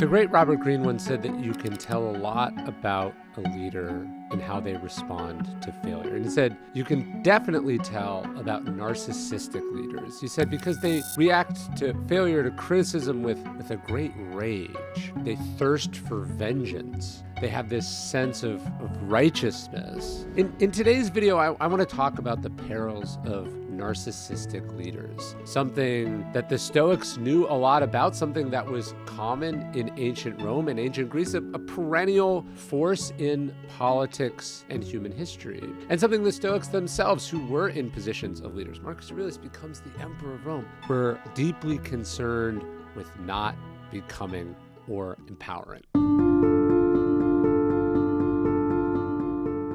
The great Robert Greene once said that you can tell a lot about a leader and how they respond to failure. And he said, you can definitely tell about narcissistic leaders. He said, because they react to failure, to criticism with a great rage. They thirst for vengeance. They have this sense of righteousness. In today's video, I want to talk about the perils of narcissistic leaders, something that the Stoics knew a lot about, something that was common in ancient Rome and ancient Greece, a perennial force in politics and human history, and something the Stoics themselves, who were in positions of leaders, Marcus Aurelius becomes the emperor of Rome, were deeply concerned with not becoming or empowering.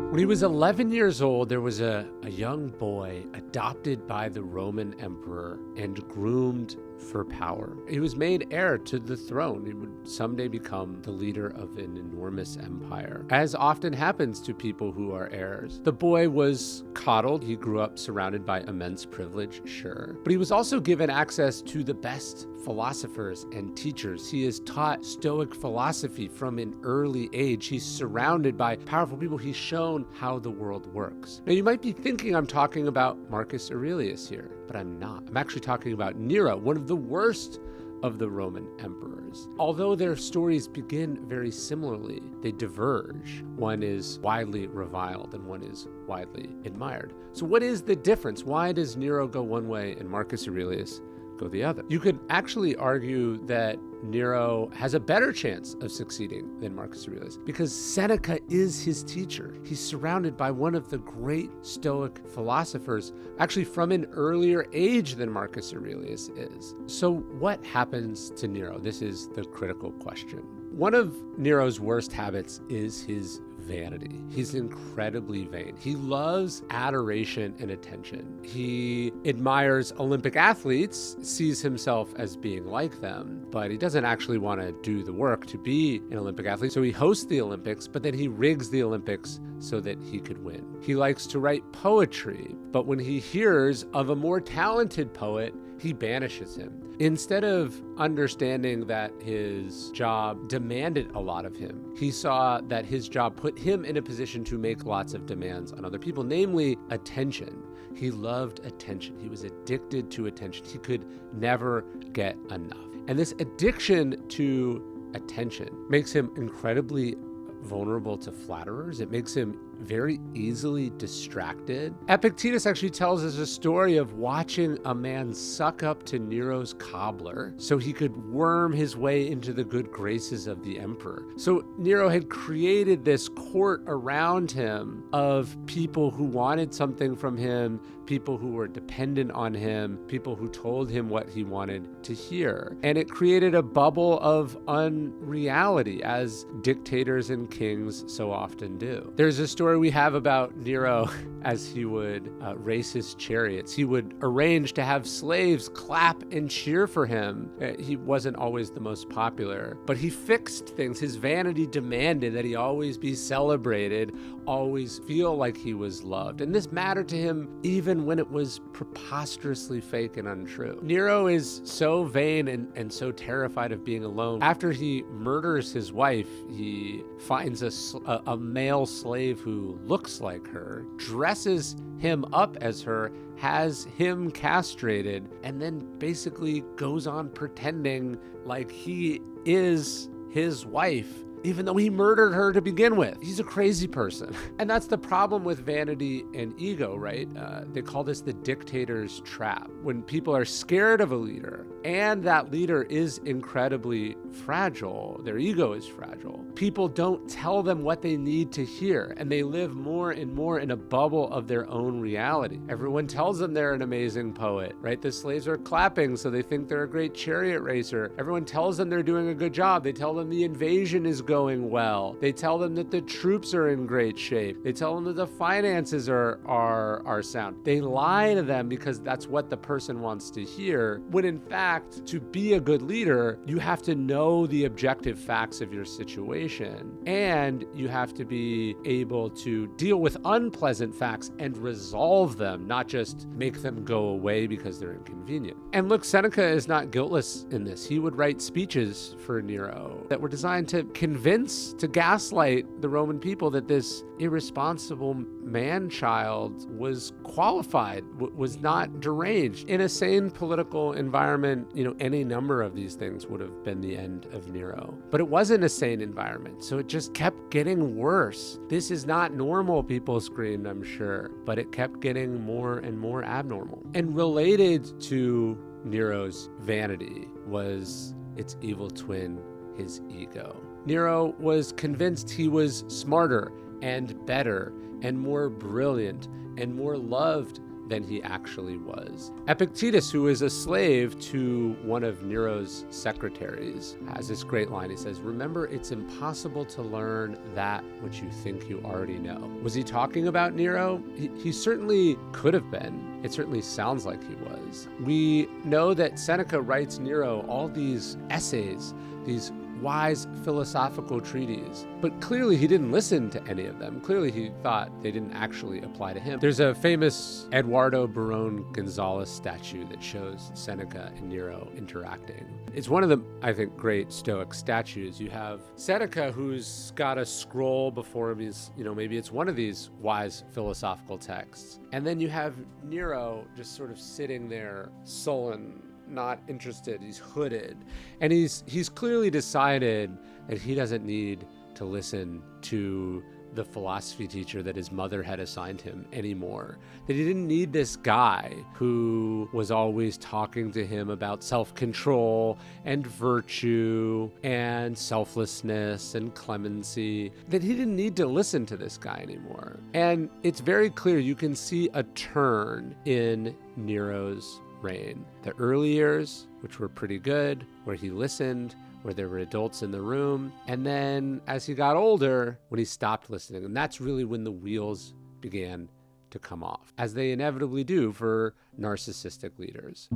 When he was 11 years old, there was a young boy adopted by the Roman emperor and groomed for power. He was made heir to the throne. He would someday become the leader of an enormous empire, as often happens to people who are heirs. The boy was coddled. He grew up surrounded by immense privilege, sure, but he was also given access to the best philosophers and teachers. He is taught Stoic philosophy from an early age. He's surrounded by powerful people. He's shown how the world works. Now, you might be thinking I'm talking about Marcus Aurelius here, but I'm not. I'm actually talking about Nero, one of the worst of the Roman emperors. Although their stories begin very similarly, they diverge. One is widely reviled and one is widely admired. So what is the difference? Why does Nero go one way and Marcus Aurelius go the other? You could actually argue that Nero has a better chance of succeeding than Marcus Aurelius because Seneca is his teacher. He's surrounded by one of the great Stoic philosophers, actually from an earlier age than Marcus Aurelius is. So what happens to Nero? This is the critical question. One of Nero's worst habits is his vanity. He's incredibly vain. He loves adoration and attention. He admires Olympic athletes, sees himself as being like them, but he doesn't actually want to do the work to be an Olympic athlete. So he hosts the Olympics, but then he rigs the Olympics so that he could win. He likes to write poetry, but when he hears of a more talented poet, he banishes him. Instead of understanding that his job demanded a lot of him, he saw that his job put him in a position to make lots of demands on other people, namely attention. He loved attention. He was addicted to attention. He could never get enough. And this addiction to attention makes him incredibly vulnerable to flatterers. It makes him very easily distracted. Epictetus actually tells us a story of watching a man suck up to Nero's cobbler so he could worm his way into the good graces of the emperor. So Nero had created this court around him of people who wanted something from him, people who were dependent on him, people who told him what he wanted to hear. And it created a bubble of unreality, as dictators and kings so often do. There's a story we have about Nero as he would race his chariots. He would arrange to have slaves clap and cheer for him. He wasn't always the most popular, but he fixed things. His vanity demanded that he always be celebrated, always feel like he was loved. And this mattered to him even when it was preposterously fake and untrue. Nero is so vain and so terrified of being alone. After he murders his wife, he finds a male slave who looks like her, dresses him up as her, has him castrated, and then basically goes on pretending like he is his wife, even though he murdered her to begin with. He's a crazy person. And that's the problem with vanity and ego, right? They call this the dictator's trap. When people are scared of a leader and that leader is incredibly fragile, their ego is fragile, people don't tell them what they need to hear, and they live more and more in a bubble of their own reality. Everyone tells them they're an amazing poet, right? The slaves are clapping, so they think they're a great chariot racer. Everyone tells them they're doing a good job. They tell them the invasion is going going well. They tell them that the troops are in great shape. They tell them that the finances are sound. They lie to them because that's what the person wants to hear, when in fact, to be a good leader, you have to know the objective facts of your situation, and you have to be able to deal with unpleasant facts and resolve them, not just make them go away because they're inconvenient. And look, Seneca is not guiltless in this. He would write speeches for Nero that were designed to convince, to gaslight the Roman people that this irresponsible man-child was qualified, was not deranged. In a sane political environment, any number of these things would have been the end of Nero. But it wasn't a sane environment, so it just kept getting worse. This is not normal, people screamed, I'm sure, but it kept getting more and more abnormal. And related to Nero's vanity was its evil twin, his ego. Nero was convinced he was smarter and better and more brilliant and more loved than he actually was. Epictetus, who is a slave to one of Nero's secretaries, has this great line. He says, "Remember, it's impossible to learn that which you think you already know." Was he talking about Nero? He certainly could have been. It certainly sounds like he was. We know that Seneca writes Nero all these essays, these wise philosophical treatises, but clearly he didn't listen to any of them. Clearly he thought they didn't actually apply to him. There's a famous Eduardo Barón González statue that shows Seneca and Nero interacting. It's one of the, I think, great Stoic statues. You have Seneca, who's got a scroll before him. He's, maybe it's one of these wise philosophical texts. And then you have Nero just sort of sitting there, sullen, not interested. He's hooded, and he's clearly decided that he doesn't need to listen to the philosophy teacher that his mother had assigned him anymore, that he didn't need this guy who was always talking to him about self-control and virtue and selflessness and clemency, that he didn't need to listen to this guy anymore. And it's very clear, you can see a turn in Nero's reign. The early years, which were pretty good, where he listened, where there were adults in the room, and then as he got older, when he stopped listening, and that's really when the wheels began to come off, as they inevitably do for narcissistic leaders.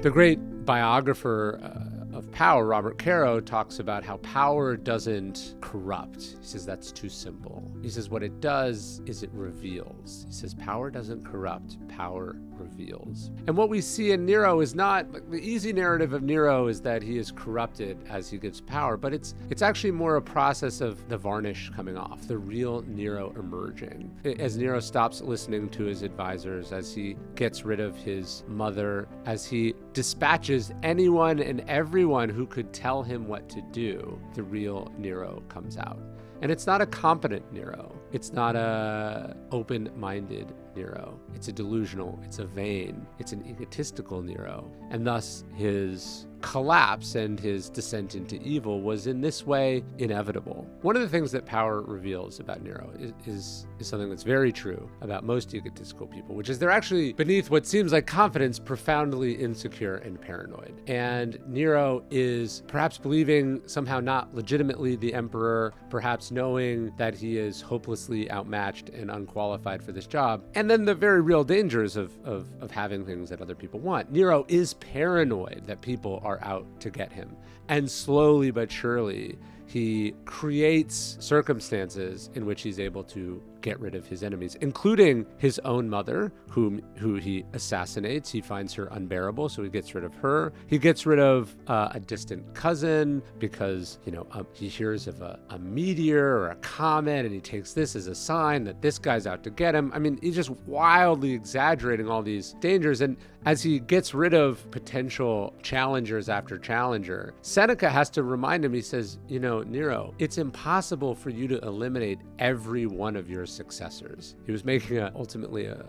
The great biographer of power, Robert Caro, talks about how power doesn't corrupt. He says that's too simple. He says what it does is it reveals. He says power doesn't corrupt, power reveals. And what we see in Nero is not, the easy narrative of Nero is that he is corrupted as he gives power, but it's actually more a process of the varnish coming off, the real Nero emerging. As Nero stops listening to his advisors, as he gets rid of his mother, as he dispatches anyone and everyone who could tell him what to do, the real Nero comes out. And it's not a competent Nero. It's not a open-minded Nero. It's a delusional, it's a vain, it's an egotistical Nero. And thus his collapse and his descent into evil was in this way inevitable. One of the things that power reveals about Nero is something that's very true about most egotistical people, which is they're actually, beneath what seems like confidence, profoundly insecure and paranoid. And Nero is perhaps believing somehow not legitimately the emperor, perhaps knowing that he is hopelessly outmatched and unqualified for this job, and then the very real dangers of having things that other people want. Nero is paranoid that people are out to get him. And slowly but surely, he creates circumstances in which he's able to get rid of his enemies, including his own mother, who he assassinates. He finds her unbearable, so he gets rid of her. He gets rid of a distant cousin because, he hears of a meteor or a comet, and he takes this as a sign that this guy's out to get him. I mean, he's just wildly exaggerating all these dangers. And as he gets rid of potential challengers after challenger, Seneca has to remind him, he says, Nero, it's impossible for you to eliminate every one of your successors. He was making ultimately a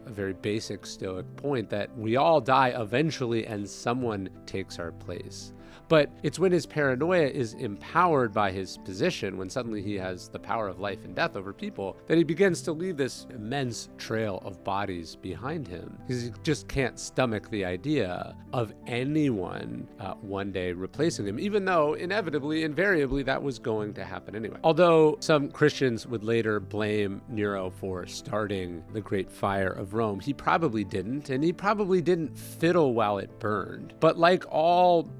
very basic Stoic point that we all die eventually and someone takes our place. But it's when his paranoia is empowered by his position, when suddenly he has the power of life and death over people, that he begins to leave this immense trail of bodies behind him. Because he just can't stomach the idea of anyone one day replacing him, even though inevitably, invariably, that was going to happen anyway. Although some Christians would later blame Nero for starting the Great Fire of Rome, he probably didn't, and he probably didn't fiddle while it burned. But like all,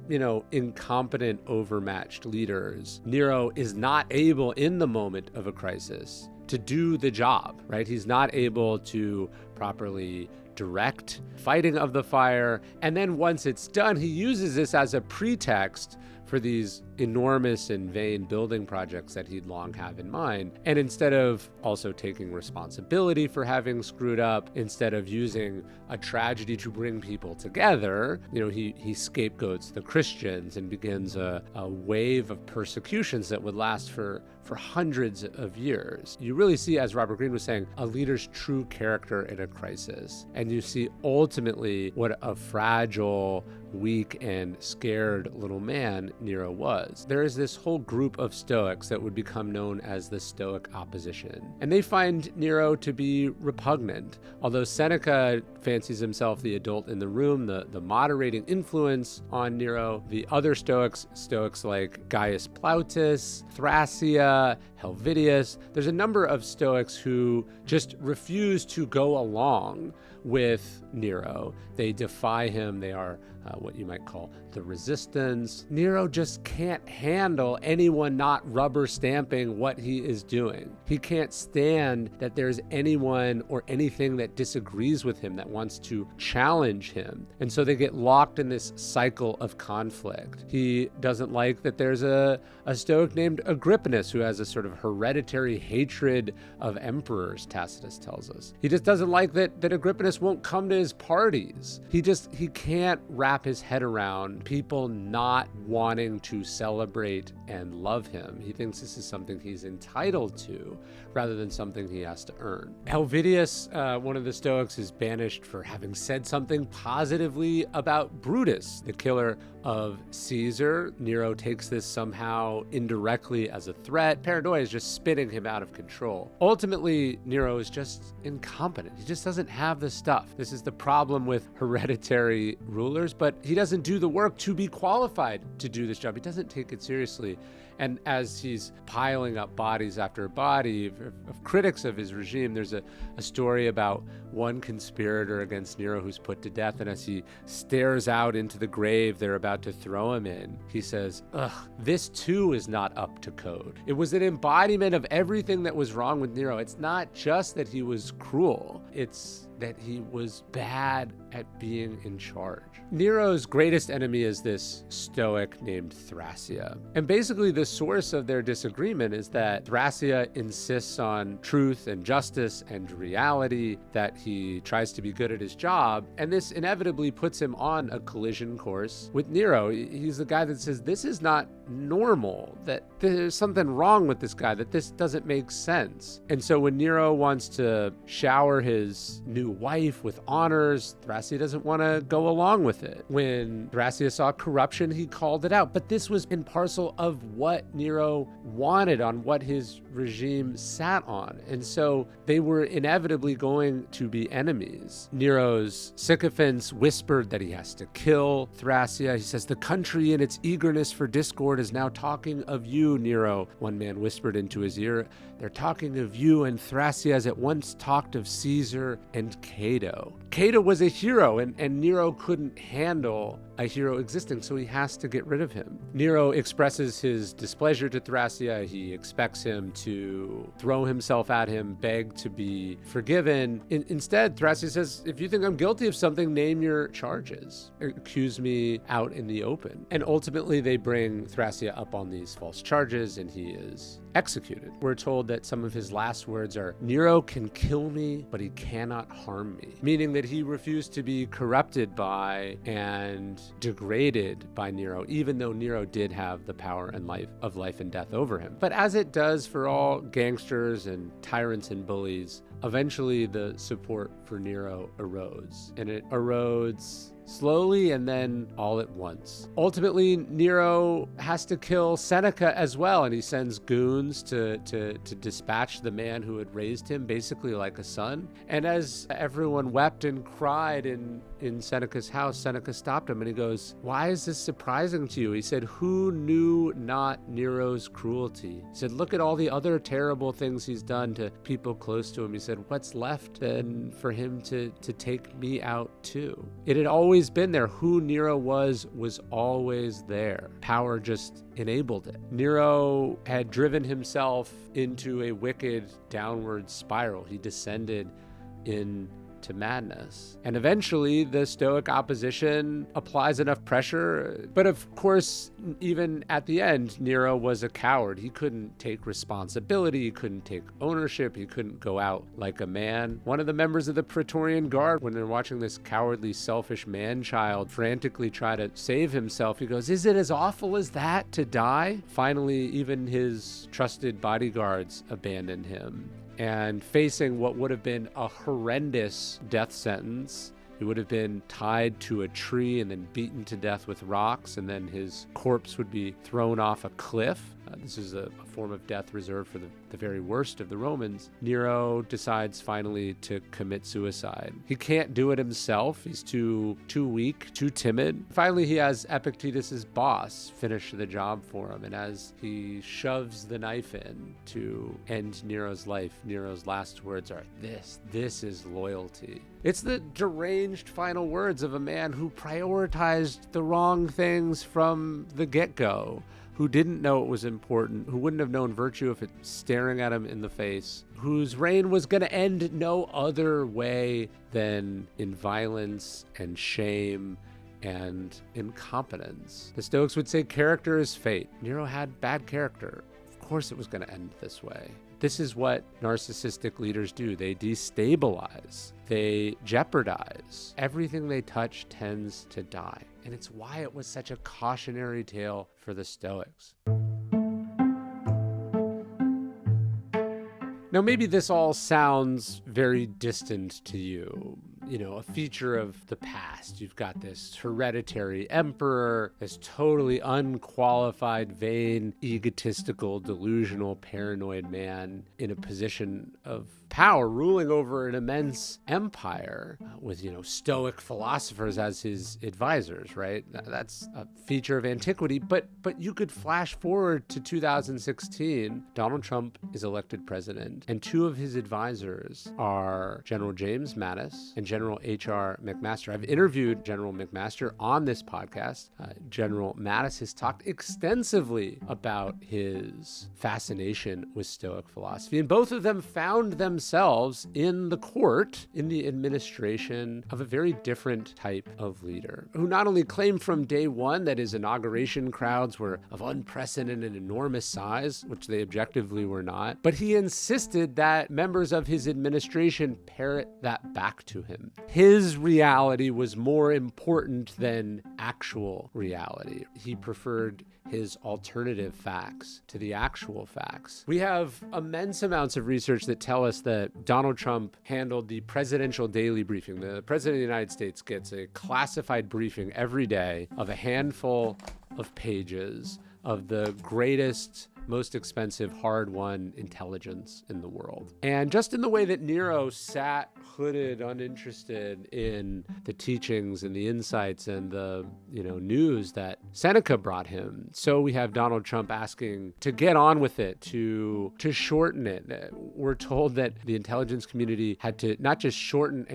incompetent, overmatched leaders, Nero is not able in the moment of a crisis to do the job, right? He's not able to properly direct fighting of the fire. And then once it's done, he uses this as a pretext for these enormous and vain building projects that he'd long have in mind. And instead of also taking responsibility for having screwed up, instead of using a tragedy to bring people together, he scapegoats the Christians and begins a wave of persecutions that would last for hundreds of years. You really see, as Robert Greene was saying, a leader's true character in a crisis. And you see ultimately what a fragile, weak, and scared little man Nero was. There is this whole group of Stoics that would become known as the Stoic opposition. And they find Nero to be repugnant. Although Seneca fancies himself the adult in the room, the moderating influence on Nero, the other Stoics like Gaius Plautus, Thrasea, Helvidius, there's a number of Stoics who just refuse to go along with Nero. They defy him. They are what you might call the resistance. Nero just can't handle anyone not rubber stamping what he is doing. He can't stand that there's anyone or anything that disagrees with him, that wants to challenge him. And so they get locked in this cycle of conflict. He doesn't like that there's a Stoic named Agrippinus who has a sort of hereditary hatred of emperors, Tacitus tells us. He just doesn't like that Agrippinus won't come to his parties. He can't wrap his head around people not wanting to celebrate and love him. He thinks this is something he's entitled to rather than something he has to earn. Helvidius, one of the Stoics, is banished for having said something positively about Brutus, the killer of Caesar. Nero takes this somehow indirectly as a threat. Paranoia is just spinning him out of control. Ultimately, Nero is just incompetent. He just doesn't have the stuff. This is the problem with hereditary rulers, but he doesn't do the work to be qualified to do this job. He doesn't take it seriously. And as he's piling up bodies after body of critics of his regime, there's a story about one conspirator against Nero who's put to death. And as he stares out into the grave they're about to throw him in, he says, "Ugh, this too is not up to code." It was an embodiment of everything that was wrong with Nero. It's not just that he was cruel. It's that he was bad at being in charge. Nero's greatest enemy is this Stoic named Thrasea. And basically the source of their disagreement is that Thrasea insists on truth and justice and reality, that he tries to be good at his job, and this inevitably puts him on a collision course with Nero. He's the guy that says this is not normal, that there's something wrong with this guy, that this doesn't make sense. And so when Nero wants to shower his new wife with honors, Thrasea doesn't want to go along with it. When Thrasea saw corruption, he called it out. But this was in parcel of what Nero wanted, on what his regime sat on. And so they were inevitably going to be enemies. Nero's sycophants whispered that he has to kill Thrasea. He says, "The country in its eagerness for discord is now talking of you, Nero," one man whispered into his ear. "They're talking of you and Thrasea as it once talked of Caesar and Cato." Cato was a hero, and Nero couldn't handle a hero existing, so he has to get rid of him. Nero expresses his displeasure to Thrasea. He expects him to throw himself at him, beg to be forgiven. Instead, Thrasea says, "If you think I'm guilty of something, name your charges. Accuse me out in the open." And ultimately, they bring Thrasea up on these false charges, and he is executed. We're told that some of his last words are, "Nero can kill me, but he cannot harm me," meaning that he refused to be corrupted by and degraded by Nero, even though Nero did have the power and life and death over him. But as it does for all gangsters and tyrants and bullies, eventually the support for Nero erodes, and it erodes slowly and then all at once. Ultimately, Nero has to kill Seneca as well, and he sends goons to dispatch the man who had raised him, basically like a son. And as everyone wept and cried in Seneca's house, Seneca stopped him and he goes, "Why is this surprising to you?" He said, "Who knew not Nero's cruelty?" He said, "Look at all the other terrible things he's done to people close to him." He said, "What's left then for him to take me out too?" It had always been there. Who Nero was always there. Power just enabled it. Nero had driven himself into a wicked downward spiral. He descended into madness. And eventually the Stoic opposition applies enough pressure. But of course, even at the end, Nero was a coward. He couldn't take responsibility. He couldn't take ownership. He couldn't go out like a man. One of the members of the Praetorian Guard, when they're watching this cowardly, selfish man-child frantically try to save himself, he goes, "Is it as awful as that to die?" Finally, even his trusted bodyguards abandoned him. And facing what would have been a horrendous death sentence, he would have been tied to a tree and then beaten to death with rocks, and then his corpse would be thrown off a cliff. This is a form of death reserved for the very worst of the Romans. Nero decides finally to commit suicide. He can't do it himself. He's too weak, too timid. Finally, he has Epictetus's boss finish the job for him. And as he shoves the knife in to end Nero's life, Nero's last words are, this is loyalty. It's the deranged final words of a man who prioritized the wrong things from the get-go, who didn't know it was important, who wouldn't have known virtue if it's staring at him in the face, whose reign was going to end no other way than in violence and shame and incompetence. The Stoics would say character is fate. Nero had bad character. Of course it was going to end this way. This is what narcissistic leaders do. They destabilize. They jeopardize. Everything they touch tends to die. And it's why it was such a cautionary tale for the Stoics. Now, maybe this all sounds very distant to you. You know, a feature of the past. You've got this hereditary emperor, this totally unqualified, vain, egotistical, delusional, paranoid man in a position of power, ruling over an immense empire with, Stoic philosophers as his advisors, right? That's a feature of antiquity, but you could flash forward to 2016. Donald Trump is elected president, and two of his advisors are General James Mattis and General H.R. McMaster. I've interviewed General McMaster on this podcast. General Mattis has talked extensively about his fascination with Stoic philosophy, and both of them found themselves in the court, in the administration of a very different type of leader, who not only claimed from day one that his inauguration crowds were of unprecedented and enormous size, which they objectively were not, but he insisted that members of his administration parrot that back to him. His reality was more important than actual reality. He preferred his alternative facts to the actual facts. We have immense amounts of research that tell us that Donald Trump handled the presidential daily briefing. The president of the United States gets a classified briefing every day of a handful of pages of the greatest, most expensive, hard-won intelligence in the world. And just in the way that Nero sat hooded, uninterested in the teachings and the insights and the, news that Seneca brought him, so we have Donald Trump asking to get on with it, to shorten it. We're told that the intelligence community had to not just shorten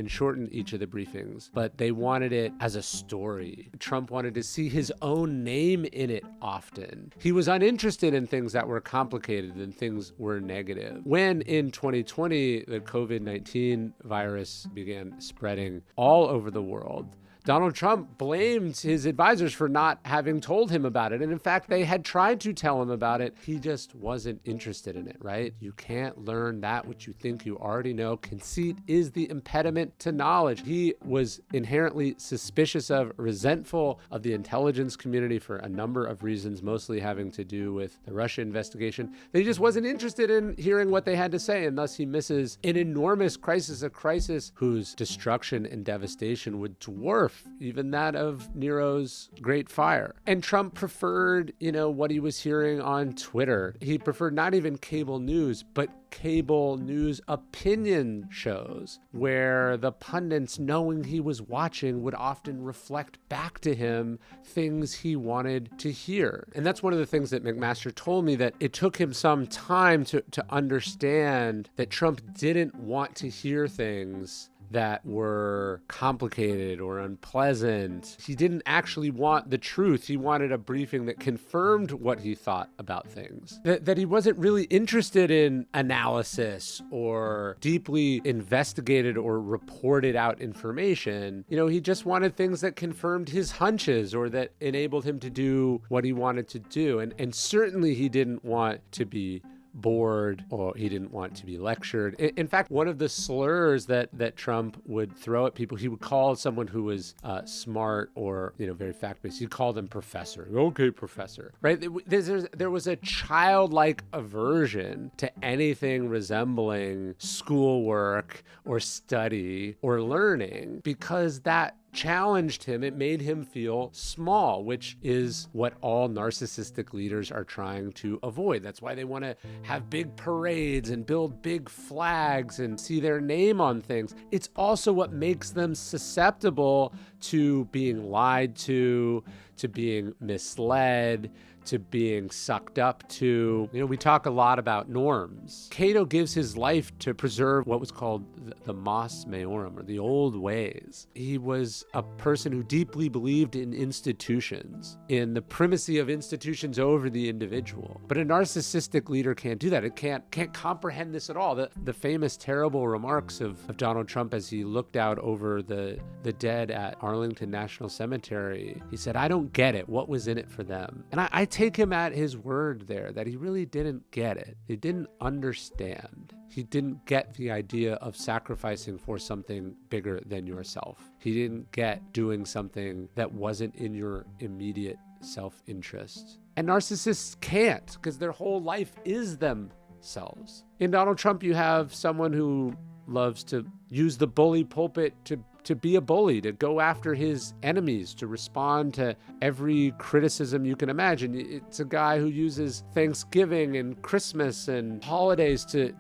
each of the briefings, but they wanted it as a story. Trump wanted to see his own name in it often. He was uninterested in things that were complicated and things were negative. When in 2020, the COVID-19 virus began spreading all over the world, Donald Trump blamed his advisors for not having told him about it. And in fact, they had tried to tell him about it. He just wasn't interested in it, right? You can't learn that which you think you already know. Conceit is the impediment to knowledge. He was inherently suspicious of, resentful of the intelligence community for a number of reasons, mostly having to do with the Russia investigation. He just wasn't interested in hearing what they had to say, and thus he misses an enormous crisis, a crisis whose destruction and devastation would dwarf dwarf even that of Nero's Great Fire. And Trump preferred, what he was hearing on Twitter. He preferred not even cable news, but cable news opinion shows where the pundits, knowing he was watching, would often reflect back to him things he wanted to hear. And that's one of the things that McMaster told me, that it took him some time to understand that Trump didn't want to hear things that were complicated or unpleasant. He didn't actually want the truth. He wanted a briefing that confirmed what he thought about things. That he wasn't really interested in analysis or deeply investigated or reported out information. He just wanted things that confirmed his hunches or that enabled him to do what he wanted to do. And certainly he didn't want to be bored, or he didn't want to be lectured. In fact, one of the slurs that Trump would throw at people, he would call someone who was smart or very fact-based, he'd call them professor. Okay, professor, right? There was a childlike aversion to anything resembling schoolwork or study or learning, because that challenged him. It made him feel small, which is what all narcissistic leaders are trying to avoid. That's why they want to have big parades and build big flags and see their name on things. It's also what makes them susceptible to being lied to being misled, to being sucked up to. We talk a lot about norms. Cato gives his life to preserve what was called the mos maiorum, or the old ways. He was a person who deeply believed in institutions, in the primacy of institutions over the individual. But a narcissistic leader can't do that. It can't comprehend this at all. The famous terrible remarks of Donald Trump as he looked out over the dead at Arlington National Cemetery. He said, "I don't get it. What was in it for them?" And I take him at his word there, that he really didn't get it. He didn't understand. He didn't get the idea of sacrificing for something bigger than yourself. He didn't get doing something that wasn't in your immediate self-interest. And narcissists can't, because their whole life is themselves. In Donald Trump, you have someone who loves to use the bully pulpit to be a bully, to go after his enemies, to respond to every criticism you can imagine. It's a guy who uses Thanksgiving and Christmas and holidays to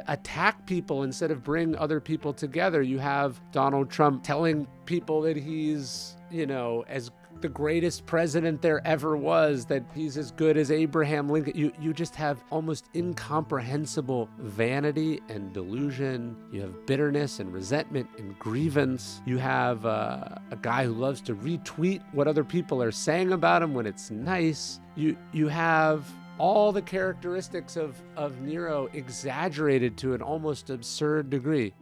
attack people instead of bring other people together. You have Donald Trump telling people that he's, as the greatest president there ever was, that he's as good as Abraham Lincoln. You just have almost incomprehensible vanity and delusion. You have bitterness and resentment and grievance. You have a guy who loves to retweet what other people are saying about him when it's nice. You have all the characteristics of Nero exaggerated to an almost absurd degree.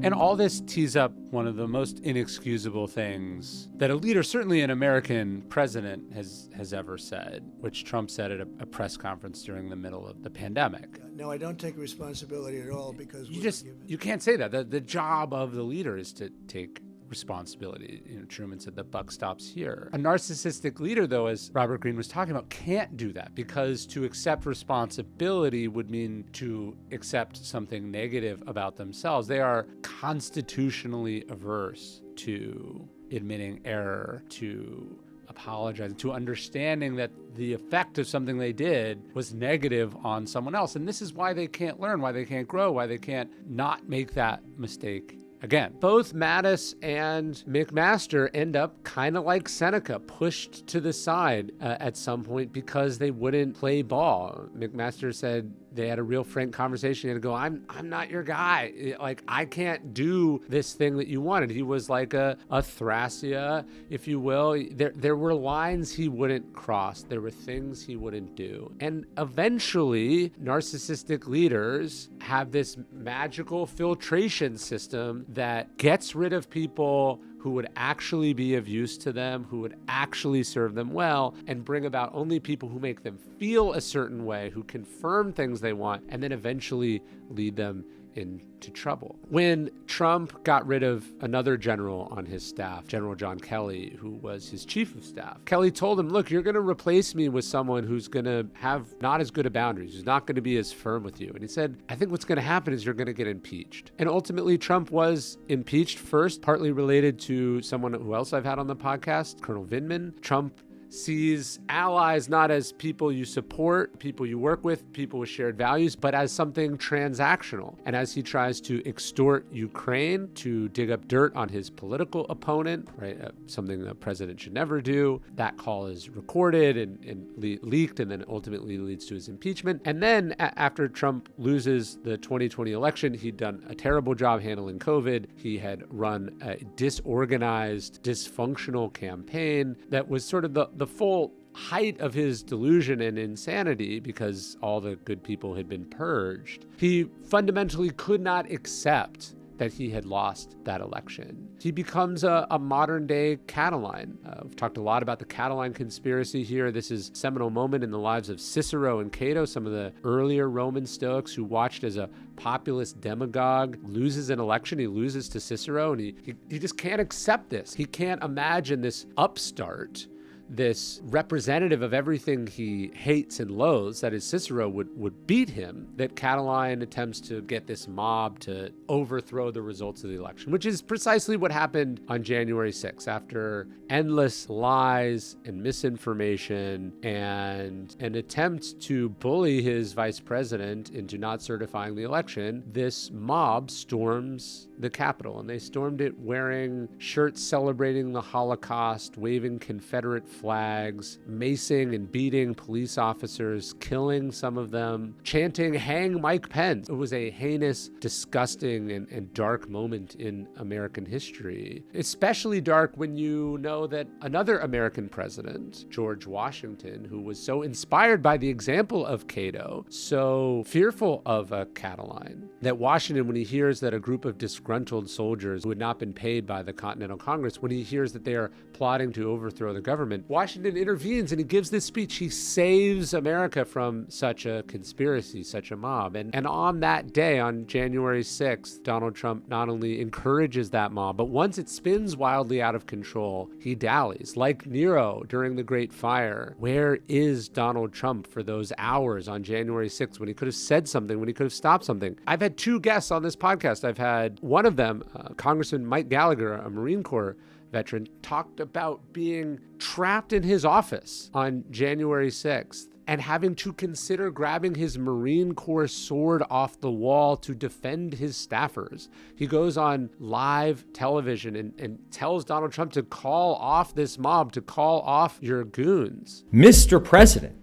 And all this tees up one of the most inexcusable things that a leader, certainly an American president, has ever said, which Trump said at a press conference during the middle of the pandemic. No, I don't take responsibility at all, because you can't say that. The job of the leader is to take responsibility. Truman said the buck stops here. A narcissistic leader, though, as Robert Greene was talking about, can't do that, because to accept responsibility would mean to accept something negative about themselves. They are constitutionally averse to admitting error, to apologizing, to understanding that the effect of something they did was negative on someone else. And this is why they can't learn, why they can't grow, why they can't not make that mistake again. Both Mattis and McMaster end up kind of like Seneca, pushed to the side at some point because they wouldn't play ball. McMaster said they had a real frank conversation. He had to go, I'm not your guy. Like, I can't do this thing that you wanted. He was like a Thracia, if you will. There were lines he wouldn't cross. There were things he wouldn't do. And eventually, narcissistic leaders have this magical filtration system that gets rid of people who would actually be of use to them, who would actually serve them well, and bring about only people who make them feel a certain way, who confirm things they want, and then eventually lead them into trouble. When Trump got rid of another general on his staff, General John Kelly, who was his chief of staff, Kelly told him, look, you're going to replace me with someone who's going to have not as good a boundaries, who's not going to be as firm with you. And he said, I think what's going to happen is you're going to get impeached. And ultimately, Trump was impeached first, partly related to someone who else I've had on the podcast, Colonel Vindman. Trump sees allies not as people you support, people you work with, people with shared values, but as something transactional. And as he tries to extort Ukraine to dig up dirt on his political opponent, right, something the president should never do, that call is recorded and leaked and then ultimately leads to his impeachment. And then after Trump loses the 2020 election, he'd done a terrible job handling COVID. He had run a disorganized, dysfunctional campaign that was sort of the full height of his delusion and insanity because all the good people had been purged. He fundamentally could not accept that he had lost that election. He becomes a modern day Catiline. We've talked a lot about the Catiline conspiracy here. This is a seminal moment in the lives of Cicero and Cato, some of the earlier Roman Stoics who watched as a populist demagogue loses an election. He loses to Cicero, and he just can't accept this. He can't imagine this upstart, this representative of everything he hates and loathes, that is Cicero, would beat him, that Catiline attempts to get this mob to overthrow the results of the election, which is precisely what happened on January 6th. After endless lies and misinformation and an attempt to bully his vice president into not certifying the election, this mob storms the Capitol, and they stormed it wearing shirts celebrating the Holocaust, waving Confederate flags, macing and beating police officers, killing some of them, chanting, "Hang Mike Pence." It was a heinous, disgusting, and dark moment in American history. Especially dark when you know that another American president, George Washington, who was so inspired by the example of Cato, so fearful of a Catiline, that Washington, when he hears that a group of disgruntled soldiers who had not been paid by the Continental Congress, when he hears that they are plotting to overthrow the government, Washington intervenes and he gives this speech. He saves America from such a conspiracy, such a mob. And on that day, on January 6th, Donald Trump not only encourages that mob, but once it spins wildly out of control, he dallies. Like Nero during the Great Fire, where is Donald Trump for those hours on January 6th when he could have said something, when he could have stopped something? I've had two guests on this podcast. I've had one of them, Congressman Mike Gallagher, a Marine Corps veteran, talked about being trapped in his office on January 6th and having to consider grabbing his Marine Corps sword off the wall to defend his staffers. He goes on live television and tells Donald Trump to call off this mob, to call off your goons. Mr. President,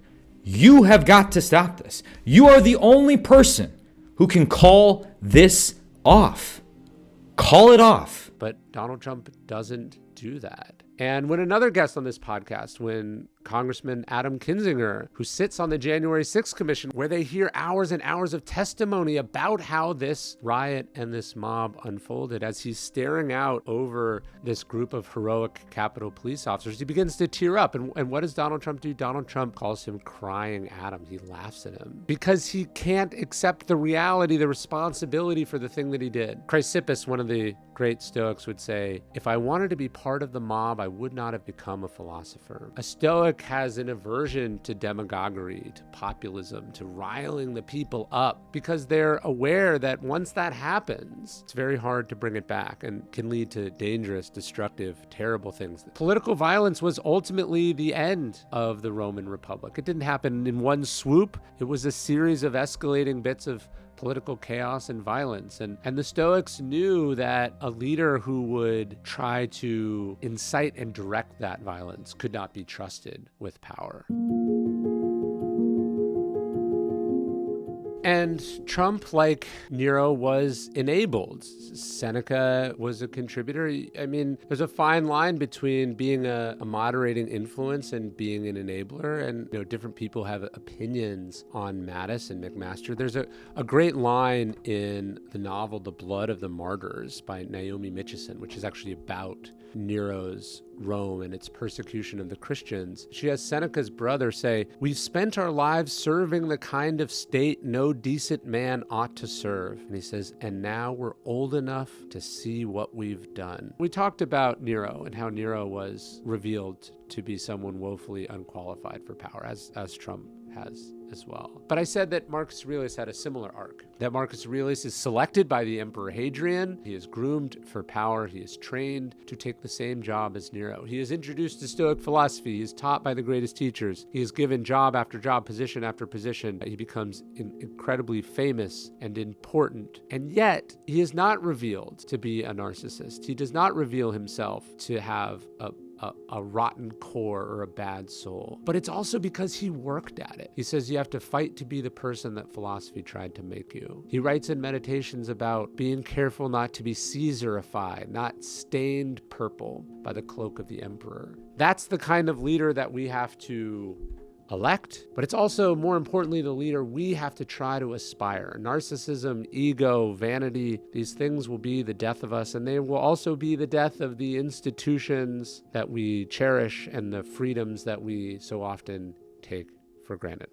you have got to stop this. You are the only person who can call this off. Call it off. But Donald Trump doesn't do that. And when another guest on this podcast, when Congressman Adam Kinzinger, who sits on the January 6th Commission, where they hear hours and hours of testimony about how this riot and this mob unfolded, as he's staring out over this group of heroic Capitol police officers, he begins to tear up. And what does Donald Trump do? Donald Trump calls him crying Adam. He laughs at him because he can't accept the reality, the responsibility for the thing that he did. Chrysippus, one of the great Stoics, would say, if I wanted to be part of the mob, I would not have become a philosopher. A Stoic has an aversion to demagoguery, to populism, to riling the people up, because they're aware that once that happens, it's very hard to bring it back and can lead to dangerous, destructive, terrible things. Political violence was ultimately the end of the Roman Republic. It didn't happen in one swoop. It was a series of escalating bits of political chaos and violence. And the Stoics knew that a leader who would try to incite and direct that violence could not be trusted with power. And Trump, like Nero, was enabled. Seneca was a contributor. I mean, there's a fine line between being a moderating influence and being an enabler. And, different people have opinions on Mattis and McMaster. There's a great line in the novel The Blood of the Martyrs by Naomi Mitchison, which is actually about Nero's Rome and its persecution of the Christians. She has Seneca's brother say, "We've spent our lives serving the kind of state no decent man ought to serve." And he says, "And now we're old enough to see what we've done." We talked about Nero and how Nero was revealed to be someone woefully unqualified for power, as Trump has as well. But I said that Marcus Aurelius had a similar arc, that Marcus Aurelius is selected by the Emperor Hadrian. He is groomed for power. He is trained to take the same job as Nero. He is introduced to Stoic philosophy. He is taught by the greatest teachers. He is given job after job, position after position. He becomes incredibly famous and important. And yet, he is not revealed to be a narcissist. He does not reveal himself to have a rotten core or a bad soul. But it's also because he worked at it. He says you have to fight to be the person that philosophy tried to make you. He writes in Meditations about being careful not to be Caesarified, not stained purple by the cloak of the emperor. That's the kind of leader that we have to elect, but it's also, more importantly, the leader we have to try to aspire. Narcissism, ego, vanity, these things will be the death of us, and they will also be the death of the institutions that we cherish and the freedoms that we so often take for granted.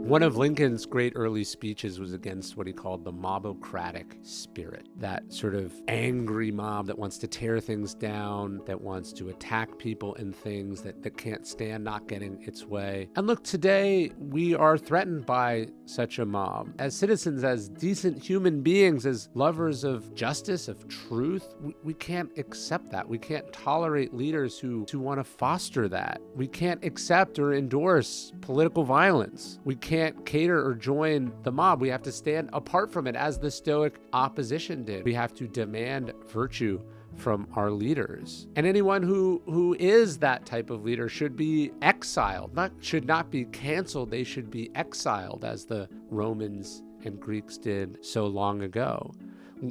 One of Lincoln's great early speeches was against what he called the mobocratic spirit, that sort of angry mob that wants to tear things down, that wants to attack people and things, that can't stand not getting its way. And look, today we are threatened by such a mob. As citizens, as decent human beings, as lovers of justice, of truth, we can't accept that. We can't tolerate leaders who want to foster that. We can't accept or endorse political violence. We can't cater or join the mob. We have to stand apart from it, as the Stoic opposition did. We have to demand virtue from our leaders. And anyone who is that type of leader should be exiled, should not be canceled. They should be exiled, as the Romans and Greeks did so long ago.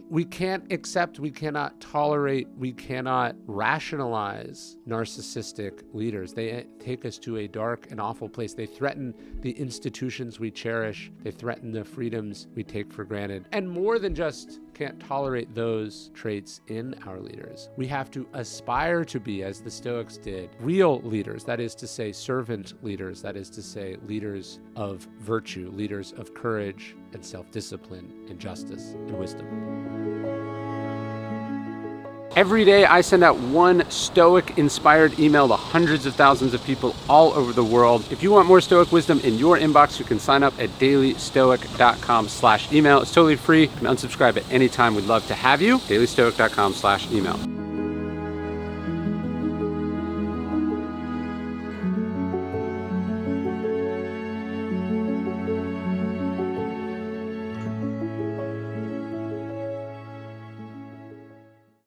We can't accept, we cannot tolerate, we cannot rationalize narcissistic leaders. They take us to a dark and awful place. They threaten the institutions we cherish. They threaten the freedoms we take for granted. And more than just can't tolerate those traits in our leaders, we have to aspire to be, as the Stoics did, real leaders. That is to say, servant leaders. That is to say, leaders of virtue, leaders of courage and self-discipline and justice and wisdom. Every day I send out one Stoic-inspired email to hundreds of thousands of people all over the world. If you want more Stoic wisdom in your inbox, you can sign up at dailystoic.com/email. It's totally free. You can unsubscribe at any time. We'd love to have you. dailystoic.com/email.